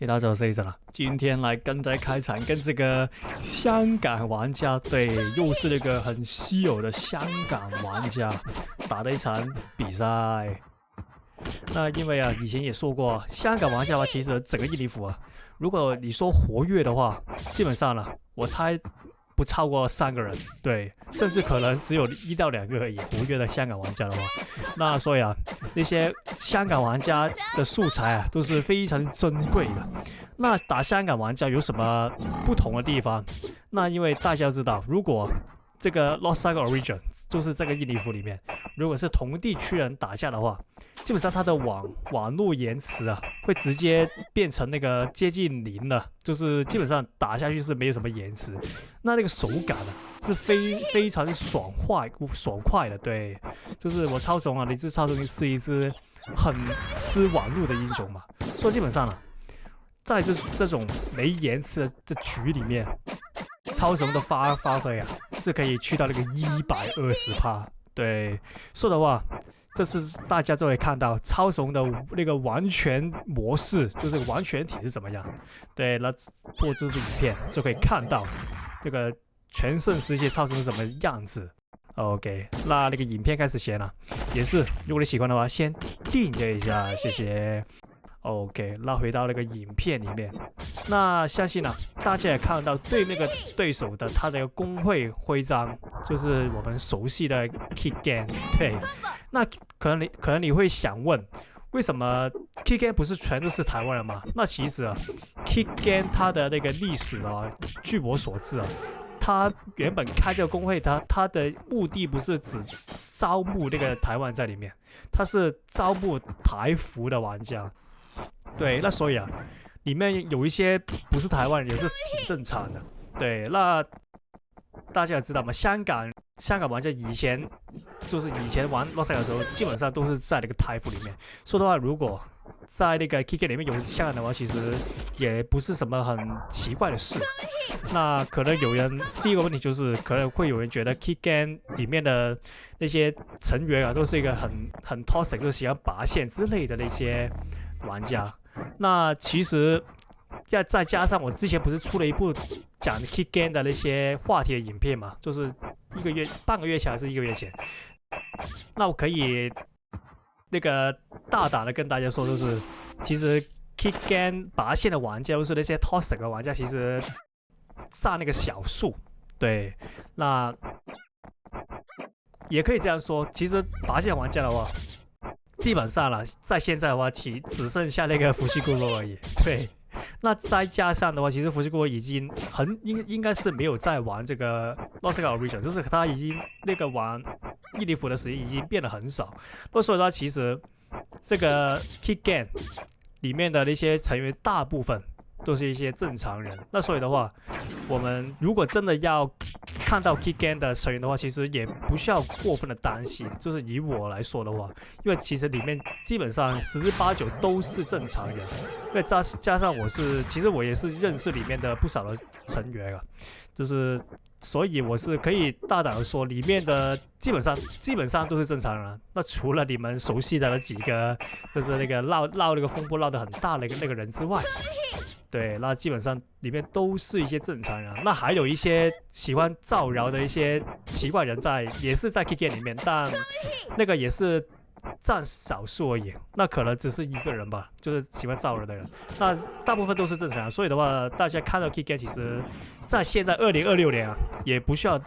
大家好，我是 Aceson 了。今天来跟在开场，跟这个香港玩家，对，又是那个很稀有的香港玩家打的一场比赛。那因为以前也说过，香港玩家其实整个印尼服如果你说活跃的话，基本上我猜不超过3个人，对，甚至可能只有1到2个而已，活跃的香港玩家的话，那所以那些香港玩家的素材都是非常珍贵的。那打香港玩家有什么不同的地方？那因为大家知道，如果这个 Saga Origin 就是这个印尼服里面，如果是同地区人打架的话，基本上它的网络延迟会直接变成那个接近0了，就是基本上打下去是没有什么延迟。那个手感是非常爽快的，对，就是我超怂你这超怂是一只很吃网络的英雄嘛，所以基本上在这种没延迟的局里面，超怂的发挥是可以去到那个120%，对，所以的话，这次大家就会看到超怂的那个完全模式，就是完全体是怎么样。对，那做这支影片就可以看到这个全盛时期超怂是什么样子。OK， 那个影片开始前也是如果你喜欢的话，先订阅一下，谢谢。OK， 那回到那个影片里面，那相信大家也看到对那个对手的他的工会徽章，就是我们熟悉的 KidGang， 对。那可能你会想问，为什么 KidGang 不是全都是台湾人吗？那其实KidGang 它的那个历史据我所知他原本开这个工会，他的目的不是只招募那个台湾在里面，他是招募台服的玩家。对，那所以里面有一些不是台湾人也是挺正常的。对，那大家也知道嘛，香港玩家以前玩 Lost 的时候，基本上都是在那个台服里面。说的话，如果在那个 KidGang 里面有香港的话，其实也不是什么很奇怪的事。那可能第一个问题就是可能会有人觉得 KidGang 里面的那些成员都是一个很 toxic， 就是喜欢拔线之类的那些玩家。那其实再加上我之前不是出了一部讲 KidGang 的那些话题的影片嘛，就是半个月前还是1个月前。那我可以那个大胆的跟大家说，就是其实 KidGang 拔线的玩家，就是那些 toxic 的玩家，其实占那个小数。对，那也可以这样说，其实拔线玩家的话，基本上在现在的话，只剩下那个伏羲骷髅而已。对，那再加上的话，其实伏羲骷髅已经应该是没有在玩这个 Lost Origin， 就是他已经那个玩印尼服的时间已经变得很少。那所以说，其实这个 KidGang 里面的那些成员大部分都是一些正常人。那所以的话，我们如果真的要看到 KidGang 的成员的话，其实也不需要过分的担心。就是以我来说的话，因为其实里面基本上10之8九都是正常人。因为加上其实我也是认识里面的不少的成员就是所以我是可以大胆的说，里面的基本上都是正常人。那除了你们熟悉的那几个，就是那个闹那个风波闹得很大的那个人之外，对，那基本上里面都是一些正常人。那还有一些喜欢造谣的一些奇怪人也是在 KidGang 里面，但那个也是占少数而已。那可能只是1个人吧，就是喜欢造人的人。那大部分都是正常人，所以的话，大家看到 KidGang 其实在现在2026年也不需要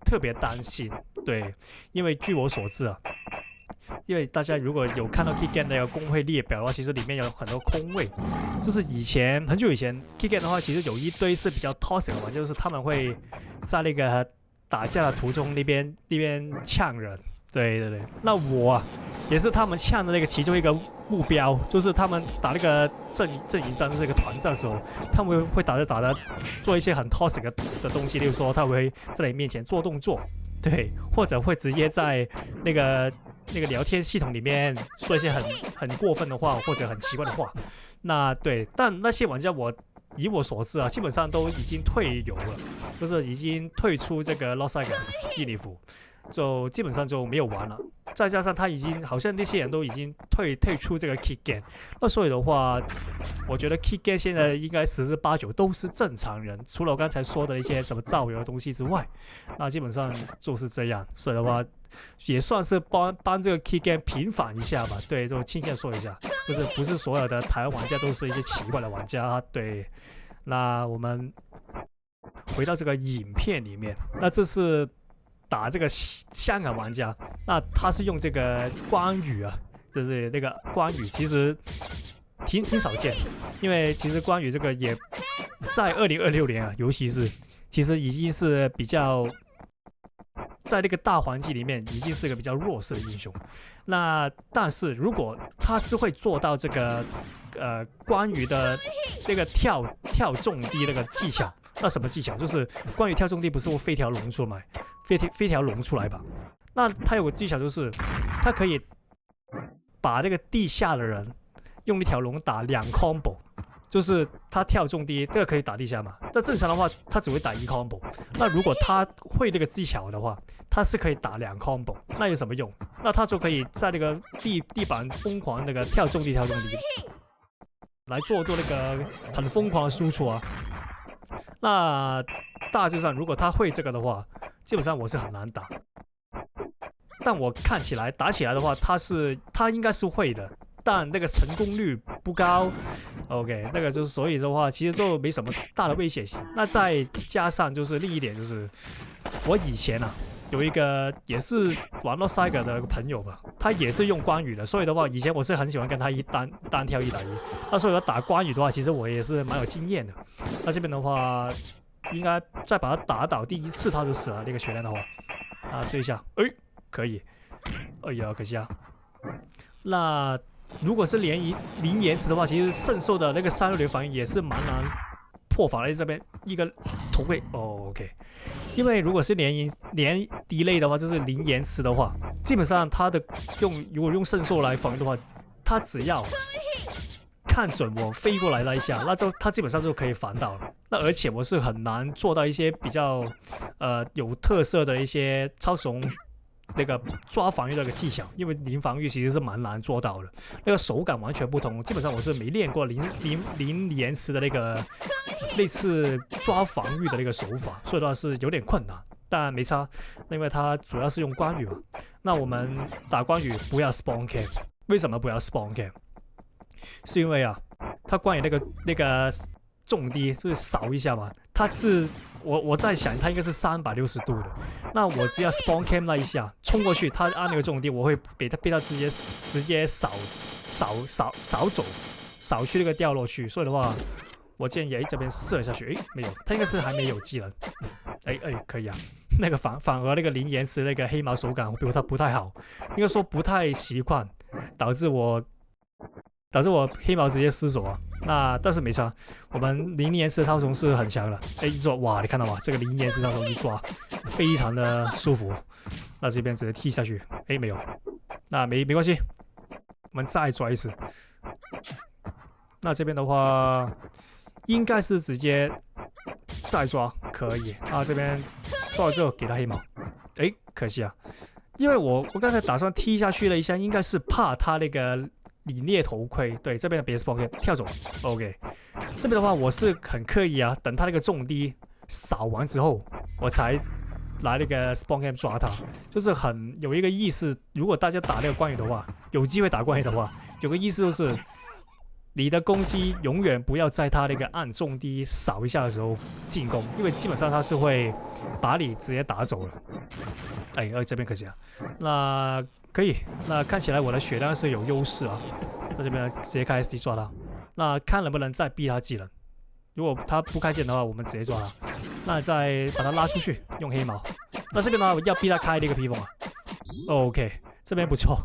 特别担心。对，因为据我所知因为大家如果有看到 KidGang 那个工会列表的话，其实里面有很多空位。就是很久以前 KidGang 的话，其实有一堆是比较 toxic 的嘛，就是他们会在那个打架的途中那边呛人。对，那我也是他们呛的那个其中一个目标，就是他们打那个阵营战，就是一个团战的时候，他们会打着做一些很 toxic 的东西，例如说他会在你面前做动作，对，或者会直接在那个聊天系统里面说一些很过分的话或者很奇怪的话。那对，但那些玩家以我所知基本上都已经退游了，就是已经退出这个 Lost Saga 印尼服。就基本上就没有玩了。再加上他已经好像那些人都已经退出这个 KidGang， 那所以的话，我觉得 KidGang 现在应该十之八九都是正常人，除了我刚才说的一些什么造谣的东西之外，那基本上就是这样。所以的话，也算是帮这个 KidGang 平反一下吧。对，就轻轻的说一下，就是不是所有的台湾玩家都是一些奇怪的玩家。对，那我们回到这个影片里面，那这是打这个香港玩家，那他是用这个关羽啊，就是那个关羽，其实挺少见，因为其实关羽这个也在2026年啊，尤其是其实已经是比较在那个大环境里面已经是一个比较弱势的英雄。那但是如果他是会做到这个关羽的那个跳重低那个技巧，那什么技巧？就是关羽跳重低不是会飞条龙出来，飞条龙出来吧？那他有个技巧就是他可以把那个地下的人用一条龙打2 combo。就是他跳重低，这个可以打地下嘛？那正常的话，他只会打1 combo。那如果他会那个技巧的话，他是可以打2 combo。那有什么用？那他就可以在那个地板疯狂那个跳重低，来做那个很疯狂的输出啊。那大致上，如果他会这个的话，基本上我是很难打。但我看起来打起来的话，他应该是会的。但那个成功率不高 ，OK， 那个就是所以的话，其实就没什么大的威胁性。那再加上就是另一点就是，我以前啊有一个也是玩到 Saga 的朋友吧，他也是用关羽的，所以的话，以前我是很喜欢跟他单挑1打1。那所以说打关羽的话，其实我也是蛮有经验的。那这边的话，应该再把他打倒第1次他就死了那个血量的话，啊试一下，哎可以，哎呀可惜啊，那。如果是零延迟的话，其实圣兽的那个360反应也是蛮难破防的。这边一个头盔，OK。因为如果是连 delay 的话，就是零延迟的话，基本上他的如果用圣兽来防的话，他只要看准我飞过来那一下，那就他基本上就可以防到了。那而且我是很难做到一些比较有特色的一些超时空。那个抓防御的那个技巧，因为零防御其实是蛮难做到的，那个手感完全不同。基本上我是没练过零延迟的那个类似抓防御的那个手法，所以的话是有点困难。但没差，因为它主要是用关羽嘛。那我们打关羽不要 spawn cam， 为什么不要 spawn cam？ 是因为啊，他关羽那个重低就是扫一下嘛，它是。我在想，它应该是360度的。那我只要 spawn cam 那一下冲过去，他按那个重点，我会被他直接扫去那个掉落去。所以的话，我建议这边射下去，没有，他应该是还没有技能。可以啊。那个反而那个零延迟那个黑毛手感不太好，应该说不太习惯，导致我黑毛直接失手啊。那但是没差，我们零延迟的超虫是很强的。一抓哇，你看到吗？这个零延迟超虫一抓，非常的舒服。那这边直接踢下去，没有，那没关系，我们再抓一次。那这边的话，应该是直接再抓可以啊。这边抓了之后给他黑毛，可惜啊，因为我刚才打算踢下去了一下，应该是怕他那个。凛冽头盔，对这边的别 spawn cam 跳走 ，OK。这边的话我是很刻意啊，等他那个重低扫完之后，我才来那个 spawn cam 抓他，就是很有一个意思。如果大家打那个关羽的话，有机会打关羽的话，有个意思就是你的攻击永远不要在他那个按重低扫一下的时候进攻，因为基本上他是会把你直接打走了。这边可惜啊，那。可以，那看起来我的血量是有优势啊。那这边直接开 SD 抓他，那看能不能再逼他技能。如果他不开剑的话，我们直接抓他。那再把他拉出去，用黑毛。那这边的话，我要逼他开那个披风啊。OK， 这边不错，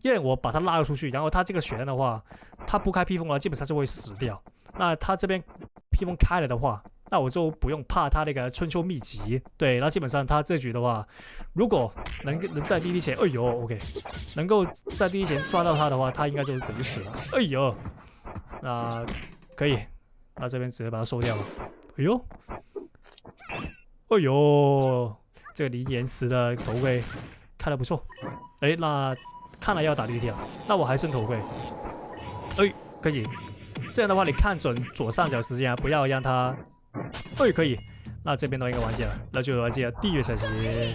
因为我把他拉了出去，然后他这个血量的话，他不开披风了，基本上就会死掉。那他这边披风开了的话，那我就不用怕他那个春秋秘籍。对，那基本上他这局的话，如果能在第一前，OK， 能够在第一前抓到他的话，他应该就是等于死了。那可以，那这边直接把他收掉了。这个零延迟的头盔开得不错。哎，那看来要打地铁了，那我还剩头盔。哎，可以。这样的话，你看准左上角时间啊，不要让它。哎，可以。那这边都应该完结了，那就完结了第一个小时。